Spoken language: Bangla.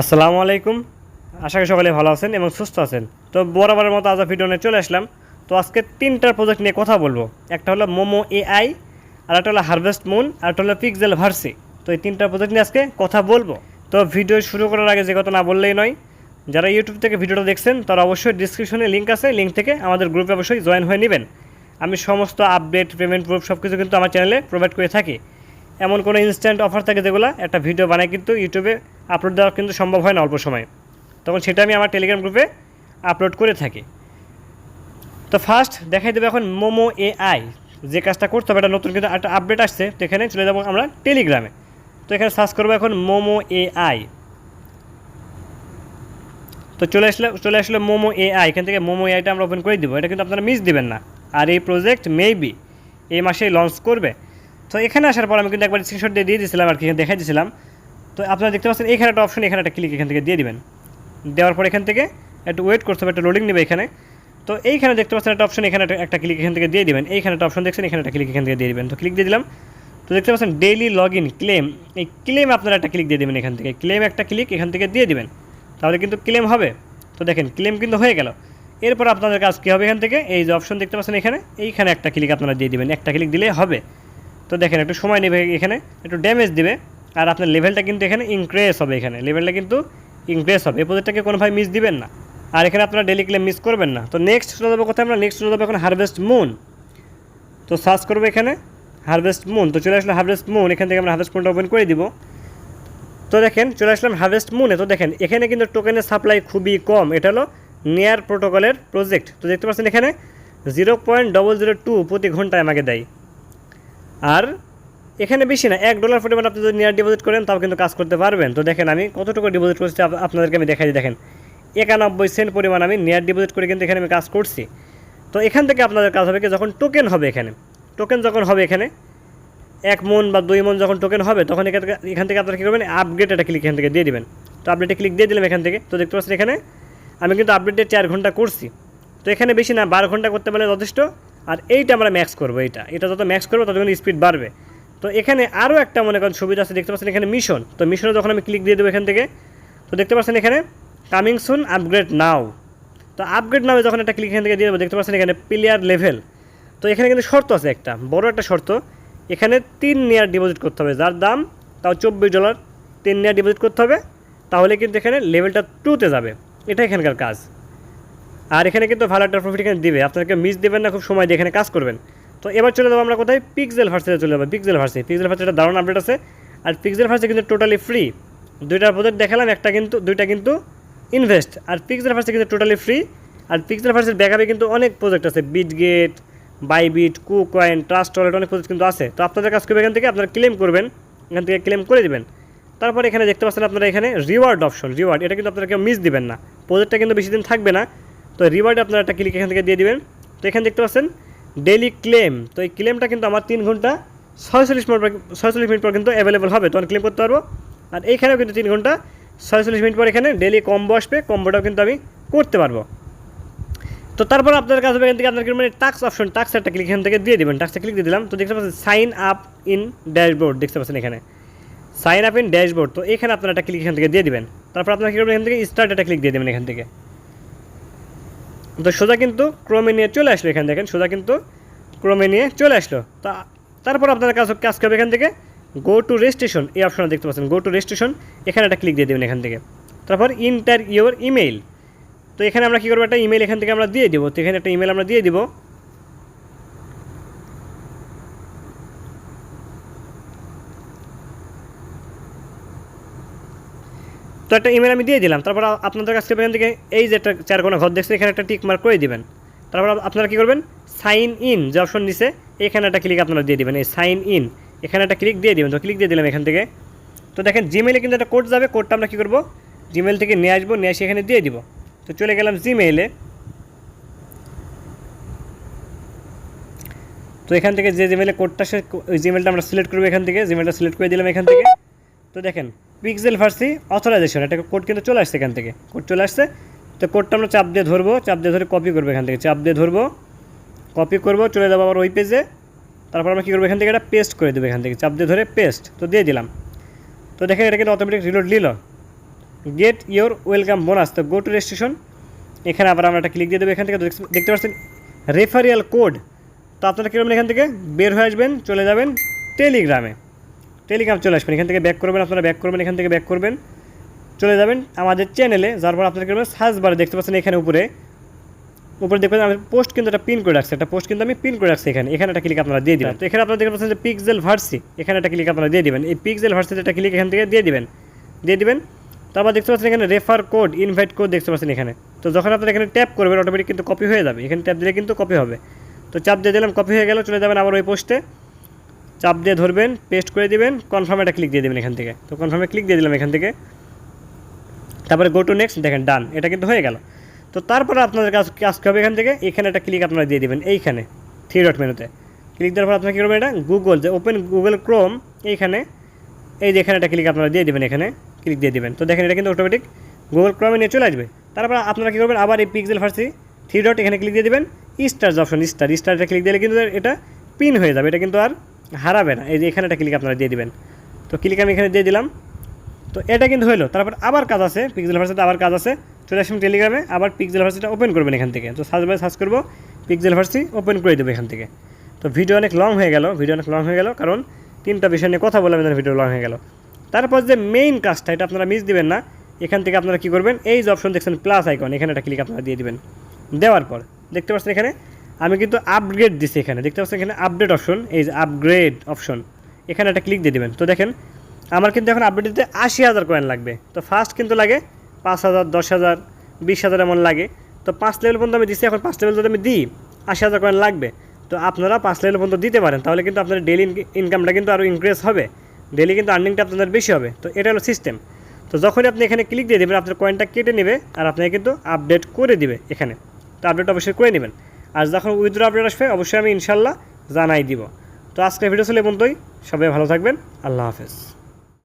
আসসালামু আলাইকুম। আশা করি সকলে ভালো আছেন এবং সুস্থ আছেন। তো বরাবরের মতো আজ ভিডিও নিয়ে চলে আসলাম। তো আজকে তিনটার প্রজেক্ট নিয়ে কথা বলবো। একটা হলো মোমো এআই, আর একটা হলো হারভেস্ট মুন, আর একটা হলো পিক্সেল ভার্সি। তো এই তিনটা প্রজেক্ট নিয়ে আজকে কথা বলবো। তো ভিডিও শুরু করার আগে যে কথা না বললেই নয়, যারা ইউটিউব থেকে ভিডিওটা দেখছেন তারা অবশ্যই ডিসক্রিপশনে লিঙ্ক আছে, লিঙ্ক থেকে আমাদের গ্রুপে অবশ্যই জয়েন হয়ে নেবেন। আমি সমস্ত আপডেট, পেমেন্ট প্রুফ সব কিছু কিন্তু আমার চ্যানেলে প্রোভাইড করে থাকি। এমন কোনো ইনস্ট্যান্ট অফার থাকে যেগুলো একটা ভিডিও বানায় কিন্তু ইউটিউবে আপলোড দেওয়া কিন্তু সম্ভব হয় না অল্প সময়ে, তখন সেটা আমি আমার টেলিগ্রাম গ্রুপে আপলোড করে থাকি। তো ফার্স্ট দেখাই দেবে এখন মোমো এআই। যে কাজটা করতে হবে, এটা নতুন কিন্তু একটা আপডেট আসছে। তো এখানে চলে যাবো আমরা টেলিগ্রামে। তো এখানে সার্চ করবো এখন মোমো এআই। তো চলে আসলো মোমো এআই। এখান থেকে মোমো এআইটা আমরা ওপেন করে দিব। এটা কিন্তু আপনারা মিস দিবেন না। আর এই প্রজেক্ট মেবি এই মাসেই লঞ্চ করবে। তো এখানে আসার পর আমি কিন্তু একবার স্ক্রিনশট দিয়ে দিয়েছিলাম আর কি, দেখাই দিয়েছিলাম। তো আপনারা দেখতে পাচ্ছেন এখানে একটা অপশন, এখানে একটা ক্লিক এখান থেকে দিয়ে দিবেন। দেওয়ার পর এখান থেকে একটু ওয়েট করতে হবে, একটা লোডিং নেবে এখানে। তো এইখানে দেখতে পাচ্ছেন একটা অপশন, এখানে একটা ক্লিক এখান থেকে দিয়ে দিবেন। এইখানে একটা অপশন দেখছেন, এখানে একটা ক্লিক এখান থেকে দিয়ে দিবেন। তো ক্লিক দিয়ে দিলাম। তো দেখতে পাচ্ছেন ডেইলি লগ ইন ক্লেম। এই ক্লেম আপনারা একটা ক্লিক দিয়ে দেবেন এখান থেকে। ক্লেম একটা ক্লিক এখান থেকে দিয়ে দিবেন, তাহলে কিন্তু ক্লেম হবে। তো দেখেন ক্লেম কিন্তু হয়ে গেল। এরপর আপনাদের কাজ কী হবে, এখান থেকে এই যে অপশন দেখতে পাচ্ছেন এখানে, এইখানে একটা ক্লিক আপনারা দিয়ে দিবেন। একটা ক্লিক দিলে হবে। তো দেখেন একটু সময় নেবে, এখানে একটু ড্যামেজ দিবে। আর আপনার লেভেলটা কিন্তু এখানে ইনক্রিজ হবে। এখানে লেভেলটা কিন্তু ইনক্রিজ হবে। এই প্রজেক্টটাকে কোনোভাবে মিস দিবেন না। আর এখানে আপনারা ডেলি ক্লেম মিস করবেন না। তো নেক্সট চলে যাবো কোথায়, আমরা নেক্সট চলে যাবো এখন হারভেস্ট মুন। তো সার্চ করবো এখানে হারভেস্ট মুন। তো চলে আসলো হারভেস্ট মুন। এখান থেকে আমরা হারভেস্ট মুনটা ওপেন করে দিব। তো দেখেন চলে আসলাম হারভেস্ট মুনে। তো দেখেন এখানে কিন্তু টোকেনের সাপ্লাই খুবই কম। এটা হলো নেয়ার প্রোটোকলের প্রজেক্ট। তো দেখতে পাচ্ছেন এখানে 0.002 প্রতি ঘন্টায় আমাকে দেয়। আর এখানে বেশি না, $1 পরিমাণ আপনি যদি নেয়ার ডিপোজিট করেন তাও কিন্তু কাজ করতে পারবেন। তো দেখেন আমি কতটুকু ডিপোজিট করছি আপনাদেরকে আমি দেখাই দিই। দেখেন 91 সেন্ট পরিমাণ আমি নেয়ার ডিপোজিট করে কিন্তু এখানে আমি কাজ করছি। তো এখান থেকে আপনাদের কাজ হবে কি, যখন টোকেন হবে এখানে, টোকেন যখন হবে এখানে 1 মন বা 2 মন যখন টোকেন হবে, তখন এখান থেকে আপনারা কী করবেন, আপগ্রেড একটা ক্লিক এখান থেকে দিয়ে দিবেন। তো আপডেটে ক্লিক দিয়ে দিলাম এখান থেকে। তো দেখতে পাচ্ছেন এখানে আমি কিন্তু আপডেটে 4 ঘন্টা করছি। তো এখানে বেশি না, 12 ঘন্টা করতে পারলে যথেষ্ট। আর এইটা আমরা ম্যাক্স করবো। এটা যত ম্যাক্স করবো তত কিন্তু স্পিড বাড়বে। তো এখানে আরও একটা মনে করেন সুবিধা আছে, দেখতে পাচ্ছেন এখানে মিশন। তো মিশনে যখন আমি ক্লিক দিয়ে দেবো এখান থেকে, তো দেখতে পাচ্ছেন এখানে কামিং সুন আপগ্রেড নাও। তো আপগ্রেড নাও যখন একটা ক্লিক এখান থেকে দিয়ে দেবো, দেখতে পাচ্ছেন এখানে প্লেয়ার লেভেল। তো এখানে কিন্তু শর্ত আছে, একটা বড় একটা শর্ত। এখানে 3 নেয়ার ডিপোজিট করতে হবে, যার দাম তাও $24। 3 নেয়ার ডিপোজিট করতে হবে, তাহলে কিন্তু এখানে লেভেলটা 2-তে যাবে। এটা এখানকার কাজ। আর এখানে কিন্তু ভালো একটা প্রফিট এখানে দিবে, আপনাকে মিস দেবেন না, খুব সময় দিয়ে এখানে কাজ করবেন। তো এবার চলে যাবো আমরা কোথায়, পিক্সেল ভার্সিতে চলে যাবো। পিক্সেল ভার্সি একটা দারুণ আপডেট আছে। আর পিক্সেল ভার্সি কিন্তু টোটালি ফ্রি। দুইটা প্রজেক্ট দেখালাম, দুইটা কিন্তু ইনভেস্ট। আর পিক্সেল ভার্সি কিন্তু টোটালি ফ্রি। আর পিক্সেল ভার্সির ব্যাকআপে কিন্তু অনেক প্রজেক্ট আছে, Bitget, Bybit, KuCoin, trust wallet, অনেক প্রজেক্ট কিন্তু আছে। তো আপনাদের কাজ করবে এখান থেকে আপনারা ক্লেম করবেন, এখান থেকে ক্লেম করে দেবেন। তারপর এখানে দেখতে পাচ্ছেন আপনারা এখানে রিওয়ার্ড অপশন, রিওয়ার্ড, এটা কিন্তু আপনারা কেউ মিস দিবেন না। প্রজেক্টটা কিন্তু বেশি দিন থাকবে না। তো রিওয়ার্ডে আপনারা একটা ক্লিক এখান থেকে দিয়ে দিবেন। তো এখানে দেখতে পাচ্ছেন ডেইলি ক্লেম। তো এই ক্লেমটা কিন্তু আমার 3 ঘন্টা 46 মিনিট পর কিন্তু অ্যাভেলেবল হবে, তখন ক্লেম করতে পারবো। আর এইখানেও কিন্তু 3 ঘন্টা 46 মিনিট পর এখানে ডেইলি কম্বো আসবে, কম্বোটাও কিন্তু আমি করতে পারবো। তো তারপর আপনার কাছে এখান থেকে আপনার মানে টাক্স অপশন, টাক্স একটা ক্লিক এখান থেকে দিয়ে দেবেন। টাক্সটা ক্লিক দিয়ে দিলাম। তো দেখতে পাচ্ছেন সাইন আপ ইন ড্যাশবোর্ড, দেখতে পাচ্ছেন এখানে সাইন আপ ইন ড্যাশবোর্ড। তো এখানে আপনারা একটা ক্লিক এখান থেকে দিয়ে দিবেন। তারপর আপনারা কী করবেন, এখান থেকে স্টার্ট একটা ক্লিক দিয়ে দেবেন এখান থেকে। তো সোজা কিন্তু ক্রমে নিয়ে চলে আসলো। এখানে দেখেন সোজা কিন্তু ক্রমে নিয়ে চলে আসলো। তারপর আপনার কাজ করবে এখান থেকে গো টু রেজিস্ট্রেশন, এই অপশনটা দেখতে পাচ্ছেন গো টু রেজিস্ট্রেশন, এখানে একটা ক্লিক দিয়ে দেবেন এখান থেকে। তারপর ইন্টার ইউর ইমেইল। তো এখানে আমরা কী করবো, একটা ইমেল এখান থেকে আমরা দিয়ে দিব। তো এখানে একটা ইমেল আমরা দিয়ে দিব। তো একটা ইমেল আমি দিয়ে দিলাম। তারপর আপনাদের কাছে এখান থেকে এই যে একটা 4 কোণা ঘর দেখছেন, এখানে একটা টিক মার্ক করে দিবেন। তারপর আপনারা কী করবেন, সাইন ইন যে অপশন নিচে, এখানে একটা ক্লিক আপনারা দিয়ে দিবেন, এই সাইন ইন, এখানে একটা ক্লিক দিয়ে দিবেন। তো ক্লিক দিয়ে দিলাম এখান থেকে। তো দেখেন জিমেইলে কিন্তু একটা কোড যাবে, কোডটা আমরা কী করবো, জিমেইল থেকে নিয়ে আসবো, নিয়ে এসে এখানে দিয়ে দিব। তো চলে গেলাম জিমেইলে। তো এখান থেকে যে জিমেইলে কোডটা ওই জিমেইলটা আমরা সিলেক্ট করবো এখান থেকে, জিমেইলটা সিলেক্ট করে দিলাম এখান থেকে। তো দেখেন পিক্সেল ভার্সি অথরাইজেশন, এটা কোড কিন্তু চলে আসছে এখান থেকে, কোড চলে আসছে। তো কোডটা আমরা চাপ দিয়ে ধরবো, চাপ দিয়ে ধরে কপি করবো এখান থেকে, চাপ দিয়ে ধরবো, কপি করবো, চলে যাবো আবার ওই পেজে। তারপর আমরা কী করবো, এখান থেকে এটা পেস্ট করে দেবো এখান থেকে, চাপ দিয়ে ধরে পেস্ট। তো দিয়ে দিলাম। তো দেখেন এটা কিন্তু অটোমেটিক রিলোড নিল, গেট ইওর ওয়েলকাম বোনাস। তো গো টু রেজিস্ট্রেশন, এখানে আবার আমরা একটা ক্লিক দিয়ে দেবো। এখান থেকে দেখতে পাচ্ছেন রেফারিয়াল কোড। তো আপনারা কী করবেন, এখান থেকে বের হয়ে আসবেন, চলে যাবেন টেলিগ্রামে। টেলিগ্রাম চলে আসবেন, এখান থেকে ব্যাক করবেন, আপনারা ব্যাক করবেন, এখান থেকে ব্যাক করবেন, চলে যাবেন আমাদের চ্যানেলে। যার পর আপনারা কী করবেন, সার্চ বারে দেখতে পাচ্ছেন এখানে উপরে দেখবেন আমি পোস্ট কিন্তু একটা পিন করে রাখছি, একটা পোস্ট কিন্তু আমি পিন করে রাখছি এখানে একটা ক্লিক আপনারা দিয়ে দেবেন। তো এখানে আপনারা দেখতে পাচ্ছেন যে পিক্সেল ভার্সি, এখানে একটা ক্লিক আপনারা দিয়ে দিবেন। এই পিক্সেল ভার্সিতে একটা ক্লিক এখান থেকে দিয়ে দিবেন। তারপর দেখতে পাচ্ছেন এখানে রেফার কোড, ইনভাইট কোড দেখতে পাচ্ছেন এখানে। তো যখন আপনারা এখানে ট্যাপ করবেন অটোমেটিক কিন্তু কপি হয়ে যাবে, এখানে ট্যাপ দিলে কিন্তু কপি হবে। তো চাপ দিয়ে দিলাম, কপি হয়ে গেল। চলে যাবেন আবার ওই পোস্টে, চাপ দিয়ে ধরবেন, পেস্ট করে দিবেন, কনফার্মে একটা ক্লিক দিয়ে দেবেন এখান থেকে। তো কনফার্মে ক্লিক দিয়ে দিলাম এখান থেকে, তারপরে গো টু নেক্সট, দেখেন ডান, এটা কিন্তু হয়ে গেল। তো তারপরে আপনাদের কাজ হবে এখান থেকে এখানে একটা ক্লিক আপনারা দিয়ে দেবেন, এইখানে 3 ডট মেনুতে ক্লিক দেওয়ার পর আপনারা কী করবেন, এটা গুগল যে ওপেন গুগল ক্রোম, এইখানে এই যে এখানে একটা ক্লিক আপনারা দিয়ে দেবেন, এখানে ক্লিক দিয়ে দেবেন। তো দেখেন এটা কিন্তু অটোমেটিক গুগল ক্রোমে নিয়ে চলে আসবে। তারপর আপনারা কী করবেন, আবার এই পিক্সেল ভার্সি 3 ডট এখানে ক্লিক দিয়ে দেবেন, স্টার যে অপশন, স্টারটা ক্লিক দিলে কিন্তু এটা পিন হয়ে যাবে, এটা কিন্তু আর হারাবে না। এই যে এখানে একটা ক্লিক আপনারা দিয়ে দেবেন। তো ক্লিক আমি এখানে দিয়ে দিলাম। তো এটা কিন্তু হলো। তারপর আবার কাজ আছে, পিক্সেল ভার্সিতে আবার কাজ আছে। চলে আসুন টেলিগ্রামে, আবার পিক্সেল ভার্সিটা ওপেন করবেন এখান থেকে। তো সার্চ করবো পিক্সেল ভার্সি, ওপেন করে দেবো এখান থেকে। তো ভিডিও অনেক লং হয়ে গেল, কারণ 3টা বিষয় নিয়ে কথা বললাম, ভিডিও লং হয়ে গেল। তারপর যে মেইন কাজটা, এটা আপনারা মিস দিবেন না। এখান থেকে আপনারা কী করবেন, এই যে অপশন দেখছেন প্লাস আইকন, এখানে একটা ক্লিক আপনারা দিয়ে দিবেন। দেওয়ার পর দেখতে পাচ্ছেন এখানে আমি কিন্তু আপগ্রেড দিচ্ছি, এখানে দেখতে পাচ্ছেন এখানে আপডেট অপশন, এই যে আপগ্রেড অপশন, এখানে একটা ক্লিক দিয়ে দেবেন। তো দেখেন আমার কিন্তু এখন আপডেট দিতে 80,000 কয়েন লাগবে। তো ফার্স্ট কিন্তু লাগে 5,000, 10,000, 20,000 এমন লাগে। তো 5 লেভেল পর্যন্ত আমি দিচ্ছি, এখন 5 লেভেল যদি আমি দিই 80,000 কয়েন লাগবে। তো আপনারা 5 লেভেল পর্যন্ত দিতে পারেন, তাহলে কিন্তু আপনার ডেলি ইনকামটা কিন্তু আরও ইনক্রিজ হবে, ডেলি কিন্তু আর্নিংটা আপনাদের বেশি হবে। তো এটা হলো সিস্টেম। তো যখনই আপনি এখানে ক্লিক দিয়ে দেবেন, আপনার কয়েনটা কেটে নেবে আর আপনাকে কিন্তু আপডেট করে দিবে এখানে। তো আপডেট অবশ্যই করে নেবেন। আর যখন উইথড্র আপডেট আসবে অবশ্যই আমি ইনশাল্লাহ জানাই দিব। তো আজকের ভিডিও ছিল এই পর্যন্তই, সবাই ভালো থাকবেন, আল্লাহ হাফেজ।